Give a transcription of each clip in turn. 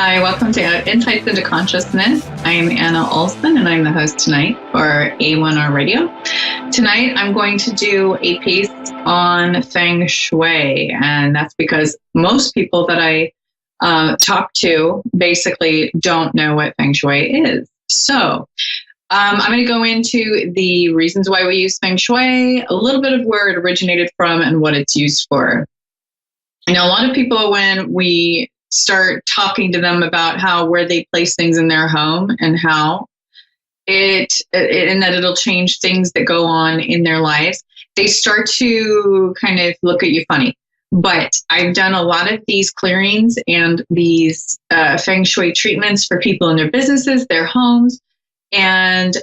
Hi, welcome to Insights into Consciousness. I'm Anna Olsen, and I'm the host tonight for A1R Radio. Tonight, I'm going to do a piece on Feng Shui, and that's because most people that I talk to basically don't know what Feng Shui is. So I'm going to go into the reasons why we use Feng Shui, a little bit of where it originated from, and what it's used for. You know, a lot of people, when we start talking to them about where they place things in their home and how and that it'll change things that go on in their lives, they start to kind of look at you funny. But I've done a lot of these clearings and these Feng Shui treatments for people in their businesses, their homes. And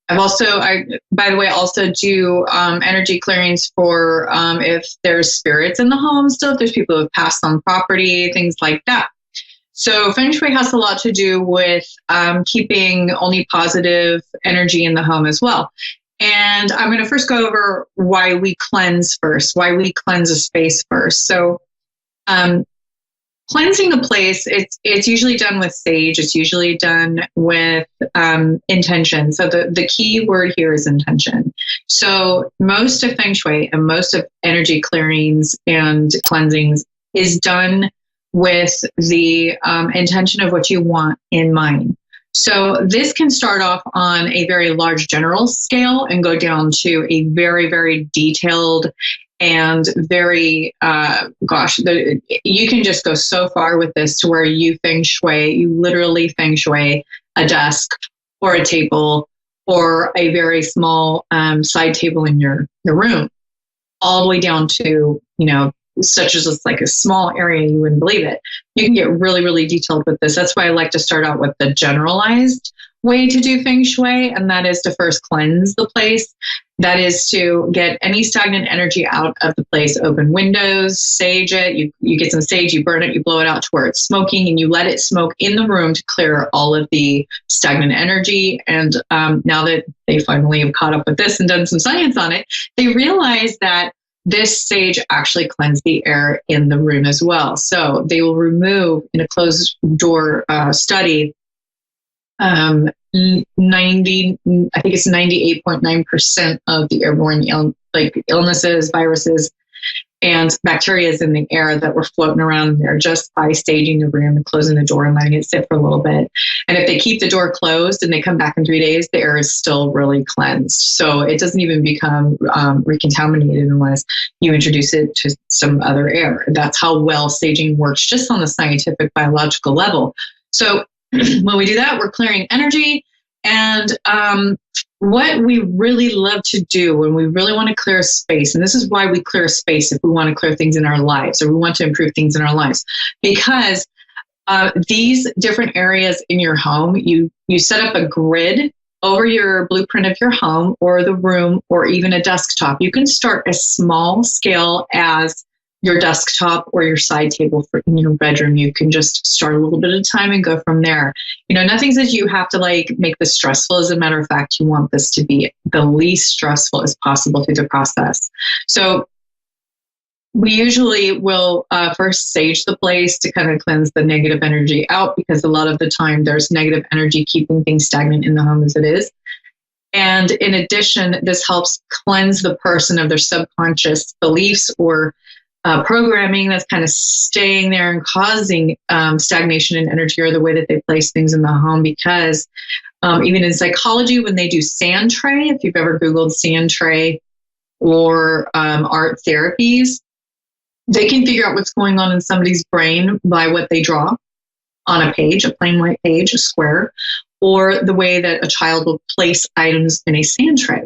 I, by the way, also do energy clearings for if there's spirits in the home still, if there's people who have passed on property, things like that. So Feng Shui has a lot to do with keeping only positive energy in the home as well. And I'm going to first go over why we cleanse first, why we cleanse a space first. So cleansing a place, it's usually done with sage. It's usually done with intention. So the key word here is intention. So most of Feng Shui and most of energy clearings and cleansings is done with the intention of what you want in mind. So this can start off on a very large general scale and go down to a very, very detailed and very, you can just go so far with this to where you literally Feng Shui a desk or a table or a very small side table in your room, all the way down to, such as just like a small area, you wouldn't believe it. You can get really, really detailed with this. That's why I like to start out with the generalized way to do Feng Shui, and that is to first cleanse the place. That is to get any stagnant energy out of the place. Open windows, sage it. You get some sage, you burn it, you blow it out to where it's smoking, and you let it smoke in the room to clear all of the stagnant energy. And now that they finally have caught up with this and done some science on it, they realize that this sage actually cleansed the air in the room as well. So they will remove, in a closed door study, 98.9% of the airborne illnesses, viruses, and bacteria in the air that were floating around there just by staging the room and closing the door and letting it sit for a little bit. And if they keep the door closed and they come back in 3 days, the air is still really cleansed. So it doesn't even become recontaminated unless you introduce it to some other air. That's how well staging works just on the scientific biological level. So when we do that, we're clearing energy. And what we really love to do when we really want to clear a space, and this is why we clear a space if we want to clear things in our lives or we want to improve things in our lives, because these different areas in your home, you set up a grid over your blueprint of your home or the room or even a desktop. You can start as small scale as your desktop or your side table in your bedroom. You can just start a little bit at a time and go from there. Nothing says you have to make this stressful. As a matter of fact, you want this to be the least stressful as possible through the process. So we usually will first sage the place to kind of cleanse the negative energy out, because a lot of the time there's negative energy keeping things stagnant in the home as it is. And in addition, this helps cleanse the person of their subconscious beliefs or programming that's kind of staying there and causing stagnation in energy, or the way that they place things in the home. Because even in psychology, when they do sand tray, if you've ever Googled sand tray or art therapies, they can figure out what's going on in somebody's brain by what they draw on a page, a plain white page, a square, or the way that a child will place items in a sand tray.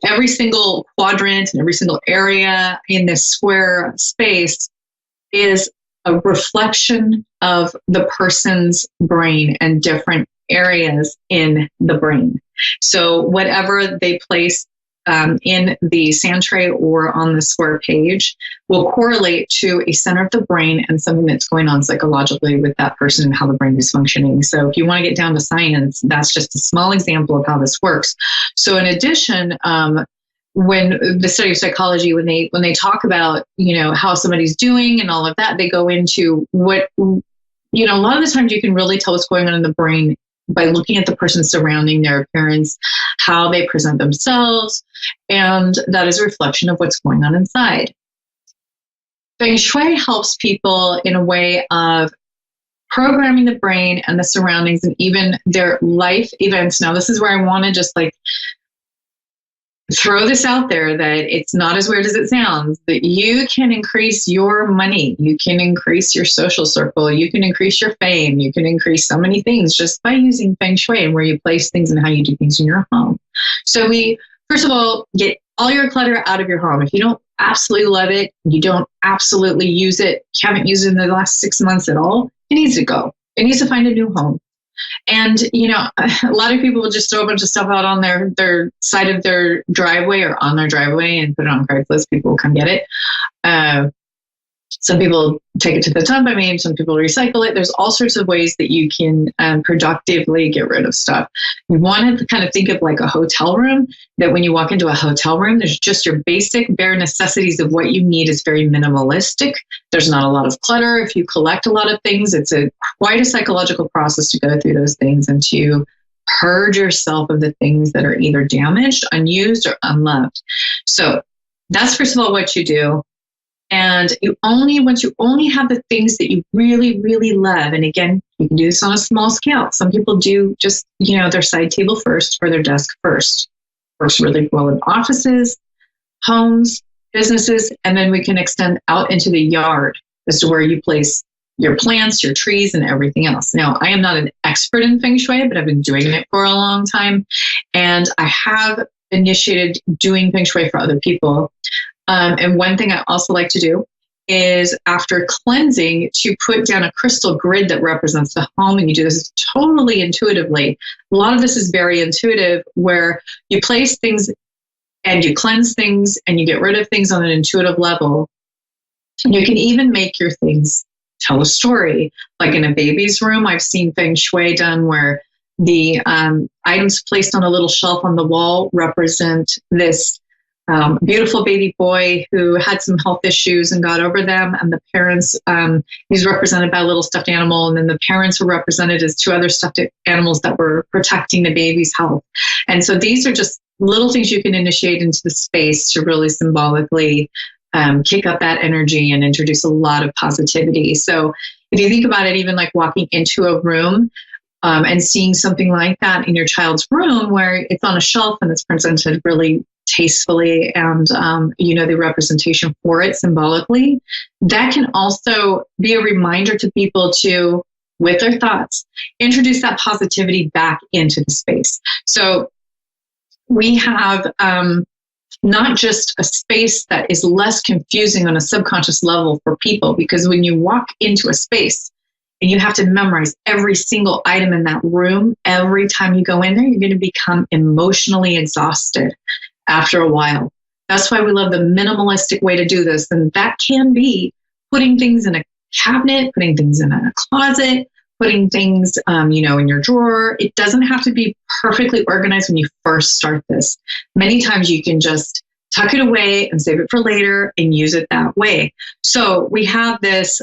Every single quadrant and every single area in this square space is a reflection of the person's brain and different areas in the brain. So whatever they place in the sand tray or on the square page will correlate to a center of the brain and something that's going on psychologically with that person and how the brain is functioning. So if you want to get down to science, that's just a small example of how this works. So in addition, when the study of psychology, when they talk about, how somebody's doing and all of that, they go into a lot of the times you can really tell what's going on in the brain by looking at the person surrounding their appearance, how they present themselves, and that is a reflection of what's going on inside. Feng Shui helps people in a way of programming the brain and the surroundings and even their life events. Now, this is where I want to just like throw this out there, that it's not as weird as it sounds, that you can increase your money, you can increase your social circle, you can increase your fame, you can increase so many things just by using Feng Shui and where you place things and how you do things in your home. So we, first of all, get all your clutter out of your home. If you don't absolutely love it, you don't absolutely use it, haven't used it in the last 6 months at all, it needs to go. It needs to find a new home. And, a lot of people will just throw a bunch of stuff out on their side of their driveway or on their driveway and put it on Craigslist. People will come get it. Some people take it to the dump. Some people recycle it. There's all sorts of ways that you can productively get rid of stuff. You want to kind of think of like a hotel room, that when you walk into a hotel room, there's just your basic bare necessities of what you need is very minimalistic. There's not a lot of clutter. If you collect a lot of things, it's quite a psychological process to go through those things and to purge yourself of the things that are either damaged, unused, or unloved. So that's first of all what you do. And once you only have the things that you really, really love. And again, you can do this on a small scale. Some people do just, their side table first or their desk first. Works really well in offices, homes, businesses, and then we can extend out into the yard as to where you place your plants, your trees, and everything else. Now, I am not an expert in Feng Shui, but I've been doing it for a long time. And I have initiated doing Feng Shui for other people. And one thing I also like to do is, after cleansing, to put down a crystal grid that represents the home. And you do this totally intuitively. A lot of this is very intuitive, where you place things and you cleanse things and you get rid of things on an intuitive level. You can even make your things tell a story. Like in a baby's room, I've seen Feng Shui done where the items placed on a little shelf on the wall represent this beautiful baby boy who had some health issues and got over them. And the parents, he's represented by a little stuffed animal. And then the parents were represented as two other stuffed animals that were protecting the baby's health. And so these are just little things you can initiate into the space to really symbolically kick up that energy and introduce a lot of positivity. So if you think about it, even like walking into a room and seeing something like that in your child's room, where it's on a shelf and it's presented really tastefully and, the representation for it symbolically, that can also be a reminder to people to, with their thoughts, introduce that positivity back into the space. So we have not just a space that is less confusing on a subconscious level for people, because when you walk into a space and you have to memorize every single item in that room, every time you go in there, you're going to become emotionally exhausted after a while. That's why we love the minimalistic way to do this. And that can be putting things in a cabinet, putting things in a closet, putting things, in your drawer. It doesn't have to be perfectly organized when you first start this. Many times you can just tuck it away and save it for later and use it that way. So we have this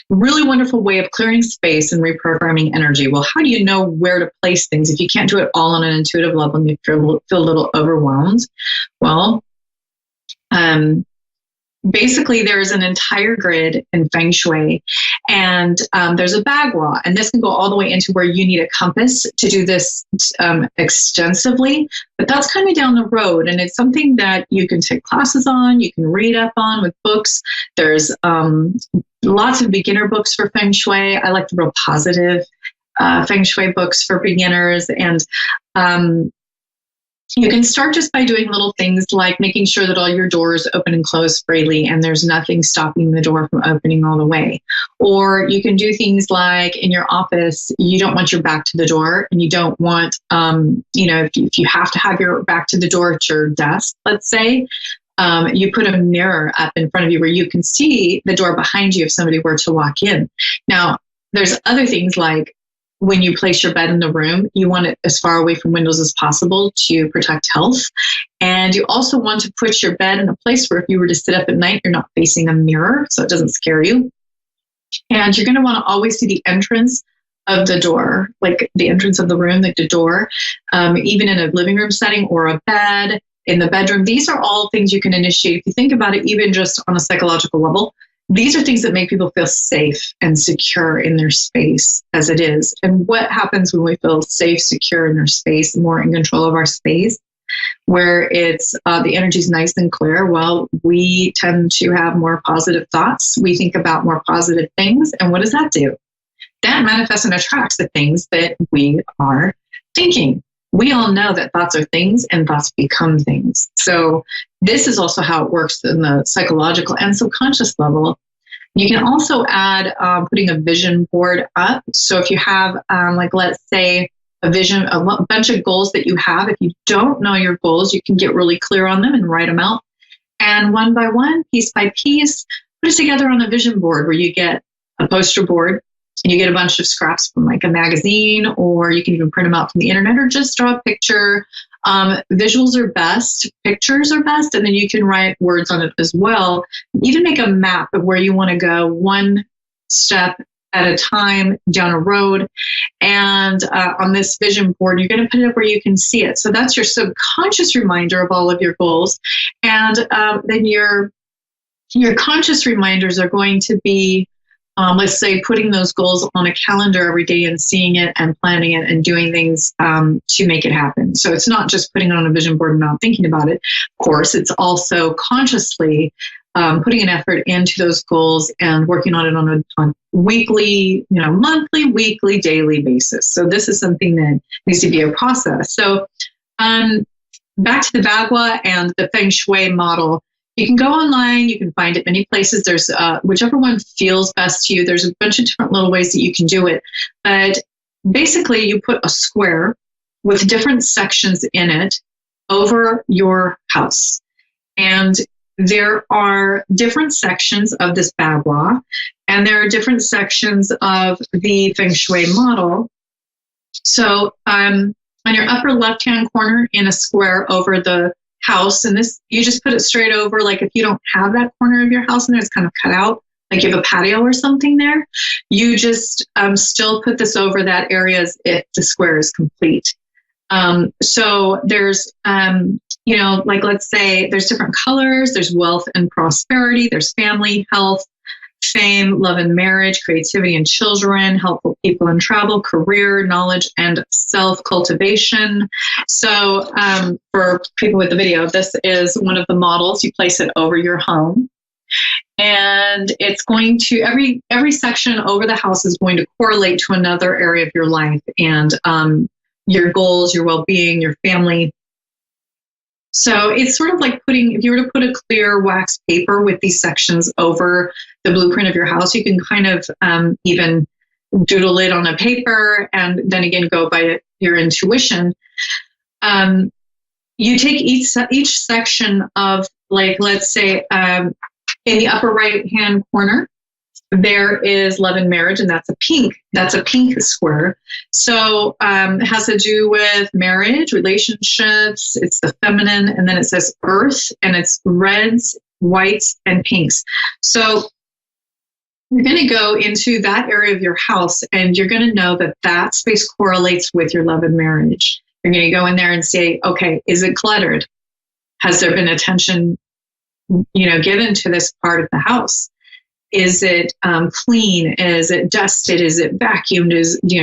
really wonderful way of clearing space and reprogramming energy. Well, how do you know where to place things if you can't do it all on an intuitive level and you feel a little overwhelmed? Well, basically, there's an entire grid in Feng Shui, and there's a bagua, and this can go all the way into where you need a compass to do this extensively, but that's kind of down the road, and it's something that you can take classes on, you can read up on with books. There's lots of beginner books for Feng Shui. I like the real positive Feng Shui books for beginners, and you can start just by doing little things like making sure that all your doors open and close freely and there's nothing stopping the door from opening all the way. Or you can do things like in your office, you don't want your back to the door, and you don't want, if you have to have your back to the door at your desk, let's say, you put a mirror up in front of you where you can see the door behind you if somebody were to walk in. Now, there's other things like, when you place your bed in the room, you want it as far away from windows as possible to protect health. And you also want to put your bed in a place where if you were to sit up at night, you're not facing a mirror, so it doesn't scare you. And you're going to want to always see the entrance of the door, like the entrance of the room, like the door, even in a living room setting or a bed in the bedroom. These are all things you can initiate. If you think about it, even just on a psychological level, these are things that make people feel safe and secure in their space as it is. And what happens when we feel safe, secure in their space, more in control of our space, where it's the energy is nice and clear? Well, we tend to have more positive thoughts. We think about more positive things. And what does that do? That manifests and attracts the things that we are thinking. We all know that thoughts are things and thoughts become things. So this is also how it works in the psychological and subconscious level. You can also add putting a vision board up. So if you have, like, let's say, a vision, a bunch of goals that you have, if you don't know your goals, you can get really clear on them and write them out. And one by one, piece by piece, put it together on a vision board where you get a poster board and you get a bunch of scraps from like a magazine, or you can even print them out from the internet, or just draw a picture. Visuals are best, pictures are best, and then you can write words on it as well. Even make a map of where you want to go one step at a time down a road. And on this vision board, you're going to put it up where you can see it. So that's your subconscious reminder of all of your goals. And then your conscious reminders are going to be, let's say, putting those goals on a calendar every day and seeing it and planning it and doing things to make it happen. So it's not just putting it on a vision board and not thinking about it. Of course, it's also consciously putting an effort into those goals and working on it on a weekly, monthly, weekly, daily basis. So this is something that needs to be a process. So back to the Bagua and the Feng Shui model. You can go online, you can find it many places. There's whichever one feels best to you. There's a bunch of different little ways that you can do it. But basically, you put a square with different sections in it over your house. And there are different sections of this Bagua, and there are different sections of the Feng Shui model. So on your upper left-hand corner in a square over the house, and this, you just put it straight over. Like if you don't have that corner of your house in there, it's kind of cut out, like you have a patio or something there, you just still put this over that area as if the square is complete. So there's, like let's say there's different colors, there's wealth and prosperity, there's family, health, fame, love and marriage, creativity and children, helpful people and travel, career, knowledge, and self-cultivation. So for people with the video, this is one of the models. You place it over your home. And it's going to, every section over the house is going to correlate to another area of your life and your goals, your well-being, your family. So it's sort of like if you were to put a clear wax paper with these sections over the blueprint of your house, you can kind of even doodle it on a paper and then again go by your intuition. You take each section of, like, let's say in the upper right-hand corner, there is love and marriage, and that's a pink square. So it has to do with marriage, relationships, it's the feminine, and then it says earth, and it's reds, whites, and pinks. So you're going to go into that area of your house, and you're going to know that that space correlates with your love and marriage. You're going to go in there and say, okay, is it cluttered? Has there been attention, given to this part of the house? Is it clean? Is it dusted? Is it vacuumed?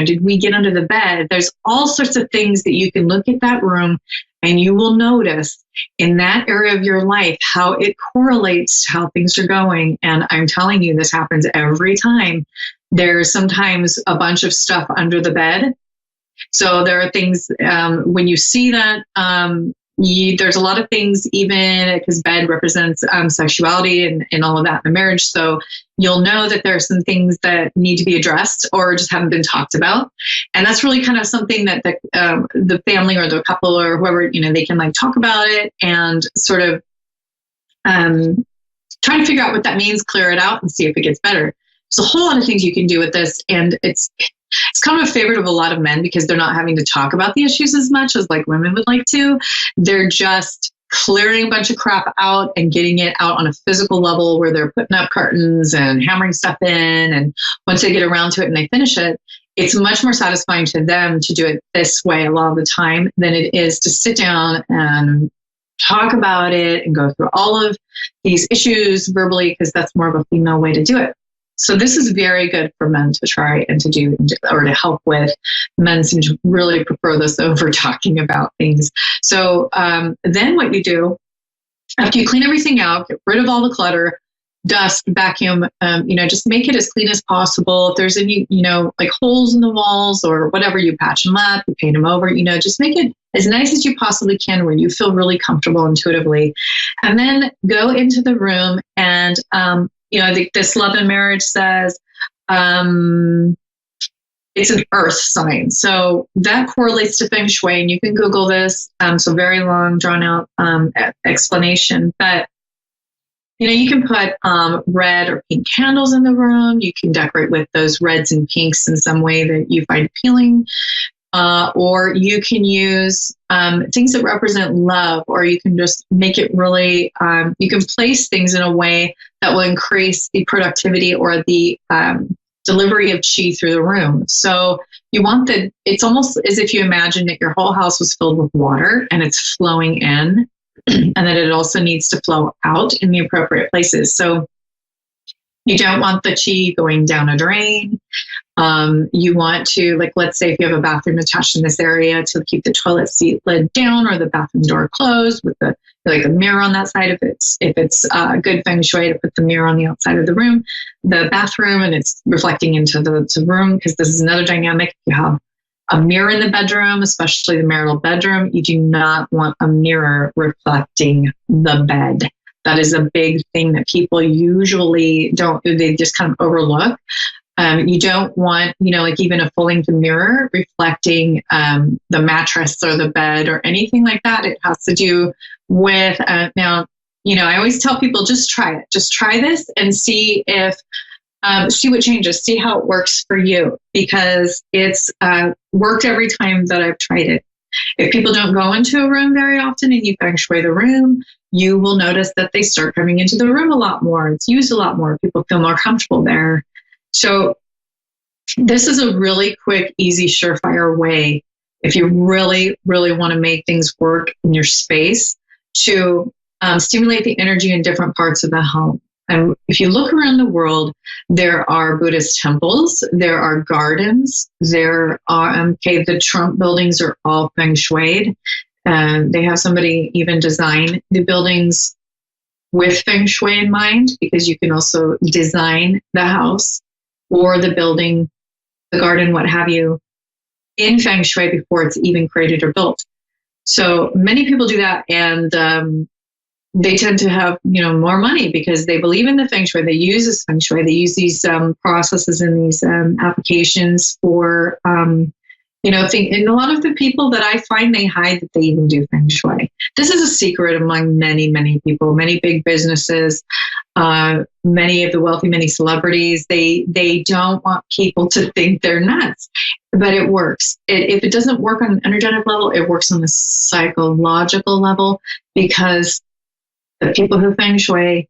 Did we get under the bed? There's all sorts of things that you can look at that room and you will notice in that area of your life how it correlates to how things are going. And I'm telling you, this happens every time. There's sometimes a bunch of stuff under the bed. So there are things, when you see that, there's a lot of things, even because bed represents sexuality and all of that in the marriage. So you'll know that there are some things that need to be addressed or just haven't been talked about. And that's really kind of something that the family or the couple or whoever, they can like talk about it and sort of try to figure out what that means, clear it out and see if it gets better. There's a whole lot of things you can do with this. And it's kind of a favorite of a lot of men because they're not having to talk about the issues as much as like women would like to. They're just clearing a bunch of crap out and getting it out on a physical level where they're putting up curtains and hammering stuff in. And once they get around to it and they finish it, it's much more satisfying to them to do it this way a lot of the time than it is to sit down and talk about it and go through all of these issues verbally, because that's more of a female way to do it. So this is very good for men to try and to do, or to help with. Men seem to really prefer this over talking about things. So then what you do, after you clean everything out, get rid of all the clutter, dust, vacuum, just make it as clean as possible. If there's any, like holes in the walls or whatever, you patch them up, you paint them over, just make it as nice as you possibly can where you feel really comfortable intuitively. And then go into the room and, I think this Love and Marriage says it's an earth sign. So that correlates to Feng Shui, and you can Google this. So very long, drawn out explanation. But, you can put red or pink candles in the room. You can decorate with those reds and pinks in some way that you find appealing. Or you can use things that represent love, or you can just make it really, you can place things in a way that will increase the productivity or the delivery of chi through the room. So you want it's almost as if you imagine that your whole house was filled with water and it's flowing in, and that it also needs to flow out in the appropriate places. So you don't want the chi going down a drain. You want to, like, let's say if you have a bathroom attached in this area, to keep the toilet seat lid down or the bathroom door closed with the mirror on that side. If it's good Feng Shui to put the mirror on the outside of the bathroom, and it's reflecting into the room, because this is another dynamic. If you have a mirror in the bedroom, especially the marital bedroom, you do not want a mirror reflecting the bed. That is a big thing that people usually they just kind of overlook. You don't want, like even a full-length mirror reflecting the mattress or the bed or anything like that. It has to do with, now, I always tell people, just try it. Just try this and see see what changes, see how it works for you, because it's worked every time that I've tried it. If people don't go into a room very often and you Feng Shui the room, you will notice that they start coming into the room a lot more. It's used a lot more. People feel more comfortable there. So this is a really quick, easy, surefire way, if you really, really want to make things work in your space, to stimulate the energy in different parts of the home. And if you look around the world, there are Buddhist temples, there are gardens, there are, the Trump buildings are all Feng Shui'd. They have somebody even design the buildings with Feng Shui in mind, because you can also design the house or the building, the garden, what have you, in Feng Shui before it's even created or built. So many people do that, and they tend to have, more money because they believe in the Feng Shui. They use this Feng Shui. They use these processes and these applications for, and a lot of the people that I find, they hide that they even do Feng Shui. This is a secret among many, many people, many big businesses, many of the wealthy, many celebrities. They don't want people to think they're nuts, but it works. If it doesn't work on an energetic level, it works on the psychological level, because the people who Feng Shui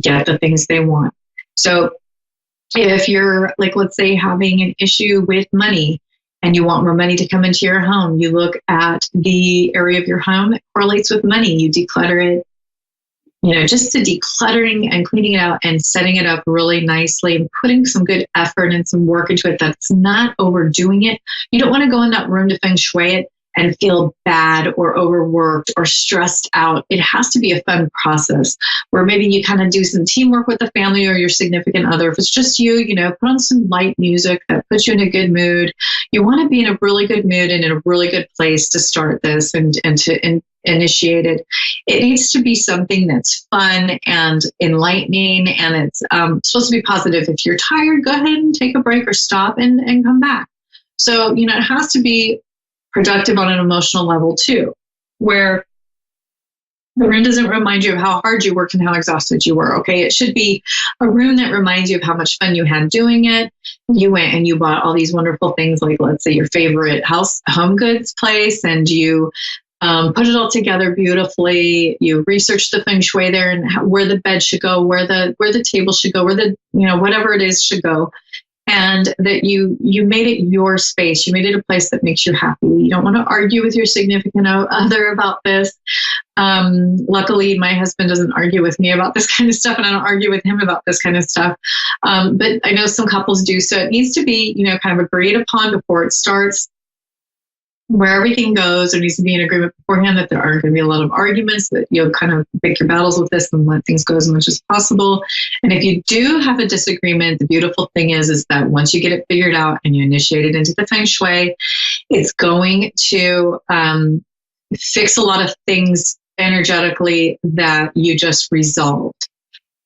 get the things they want. So if you're, like, let's say, having an issue with money and you want more money to come into your home, you look at the area of your home that correlates with money. You declutter it, just to decluttering and cleaning it out and setting it up really nicely and putting some good effort and some work into it. That's not overdoing it. You don't want to go in that room to Feng Shui it and feel bad or overworked or stressed out. It has to be a fun process where maybe you kind of do some teamwork with the family or your significant other. If it's just you, put on some light music that puts you in a good mood. You want to be in a really good mood and in a really good place to start this and to initiate it. It needs to be something that's fun and enlightening, and it's supposed to be positive. If you're tired, go ahead and take a break or stop and come back. So, it has to be productive on an emotional level too, where the room doesn't remind you of how hard you worked and how exhausted you were. Okay. It should be a room that reminds you of how much fun you had doing it. You went and you bought all these wonderful things, like, let's say, your favorite home goods place, and you put it all together beautifully. You research the feng shui there and where the bed should go, where the table should go, where the, whatever it is should go. And that you made it your space. You made it a place that makes you happy. You don't want to argue with your significant other about this. Luckily, my husband doesn't argue with me about this kind of stuff, and I don't argue with him about this kind of stuff. But I know some couples do. So it needs to be, kind of agreed upon before it starts. Where everything goes, there needs to be an agreement beforehand that there aren't going to be a lot of arguments, that you'll kind of pick your battles with this and let things go as much as possible. And if you do have a disagreement, the beautiful thing is that once you get it figured out and you initiate it into the feng shui, it's going to fix a lot of things energetically that you just resolved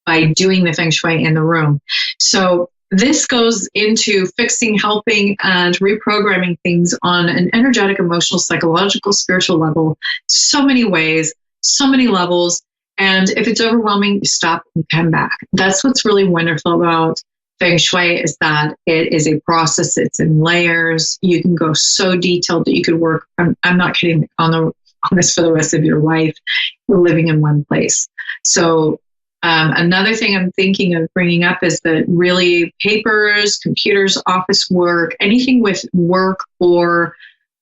by doing the feng shui in the room. So this goes into fixing, helping, and reprogramming things on an energetic, emotional, psychological, spiritual level. So many ways, so many levels. And if it's overwhelming, you stop and come back. That's what's really wonderful about feng shui, is that it is a process. It's in layers. You can go so detailed that you could work, I'm not kidding, on this for the rest of your life, living in one place. So another thing I'm thinking of bringing up is that really papers, computers, office work, anything with work or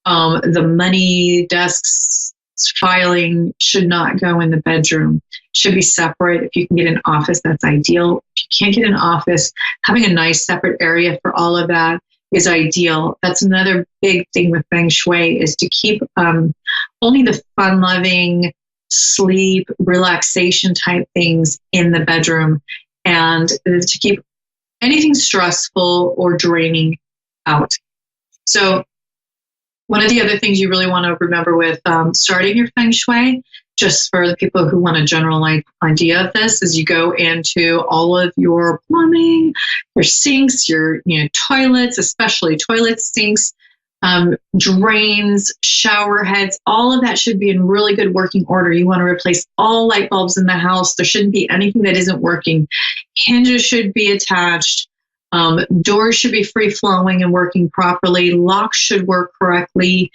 the money, desks, filing should not go in the bedroom. Should be separate. If you can get an office, that's ideal. If you can't get an office, having a nice separate area for all of that is ideal. That's another big thing with feng shui, is to keep only the fun-loving, sleep, relaxation type things in the bedroom, and to keep anything stressful or draining out. So one of the other things you really want to remember with starting your feng shui, just for the people who want a general idea of this, is you go into all of your plumbing, your sinks, your toilets, especially toilets, sinks, drains, shower heads, all of that should be in really good working order. You want to replace all light bulbs in the house. There shouldn't be anything that isn't working. Hinges should be attached. Doors should be free flowing and working properly. Locks should work correctly.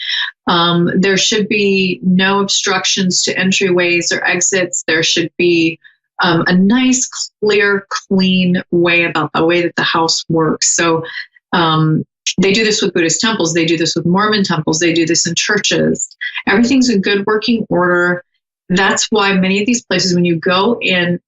There should be no obstructions to entryways or exits. There should be a nice, clear, clean way about the way that the house works. So, they do this with Buddhist temples. They do this with Mormon temples. They do this in churches. Everything's in good working order. That's why many of these places, when you go in,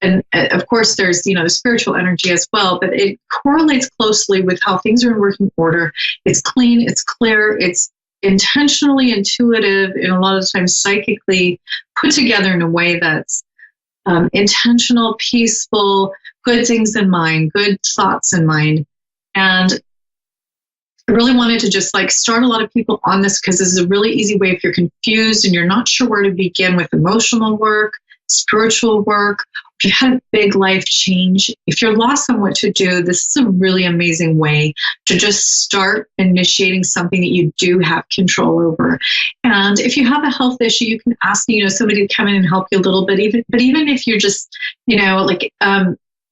and of course there's, the spiritual energy as well, but it correlates closely with how things are in working order. It's clean, it's clear, it's intentionally intuitive, and a lot of times psychically put together in a way that's intentional, peaceful, good things in mind, good thoughts in mind. And I really wanted to just start a lot of people on this, because this is a really easy way if you're confused and you're not sure where to begin with emotional work, spiritual work, if you've had a big life change, if you're lost on what to do, this is a really amazing way to just start initiating something that you do have control over. And if you have a health issue, you can ask, somebody to come in and help you a little bit, even if you're just,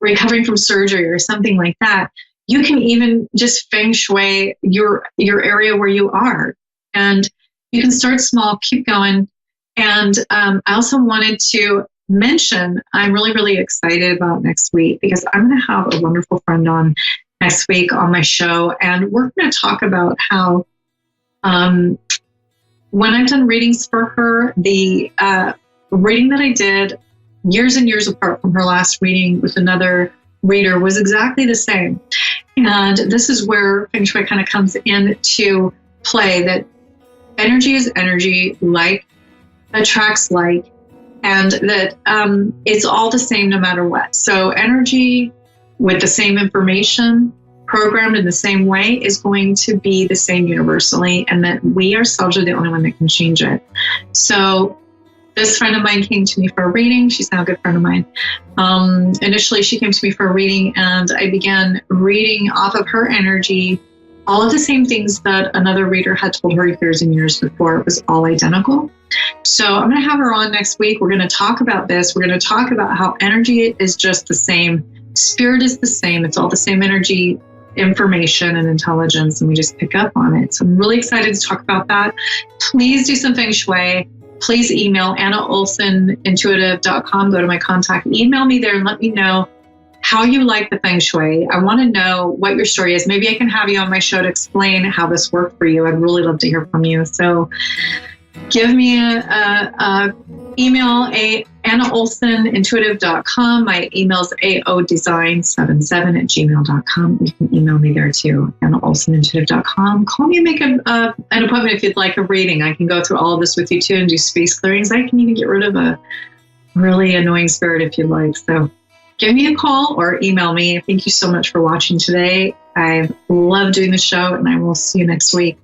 recovering from surgery or something like that. You can even just feng shui your area where you are, and you can start small, keep going. And I also wanted to mention, I'm really, really excited about next week, because I'm going to have a wonderful friend on next week on my show, and we're going to talk about how when I've done readings for her, the reading that I did years and years apart from her last reading with another reader was exactly the same. And this is where feng shui kind of comes into play, that energy is energy, like attracts like, and that it's all the same no matter what. So energy with the same information programmed in the same way is going to be the same universally, and that we ourselves are the only one that can change it. So this friend of mine came to me for a reading. She's now a good friend of mine. Initially, she came to me for a reading, and I began reading off of her energy, all of the same things that another reader had told her years and years before. It was all identical. So I'm going to have her on next week. We're going to talk about this. We're going to talk about how energy is just the same. Spirit is the same. It's all the same energy. information and intelligence, and we just pick up on it. So I'm really excited to talk about that. Please do some feng shui. Please email AnnaOlsenIntuitive.com. Go to my contact. Email me there and let me know how you like the feng shui. I want to know what your story is. Maybe I can have you on my show to explain how this worked for you. I'd really love to hear from you. So give me a email, AnnaOlsenIntuitive.com. My email is aodesign77@gmail.com. You can email me there too, AnnaOlsenIntuitive.com. Call me and make an appointment if you'd like a reading. I can go through all of this with you too and do space clearings. I can even get rid of a really annoying spirit if you'd like. So give me a call or email me. Thank you so much for watching today. I love doing the show, and I will see you next week.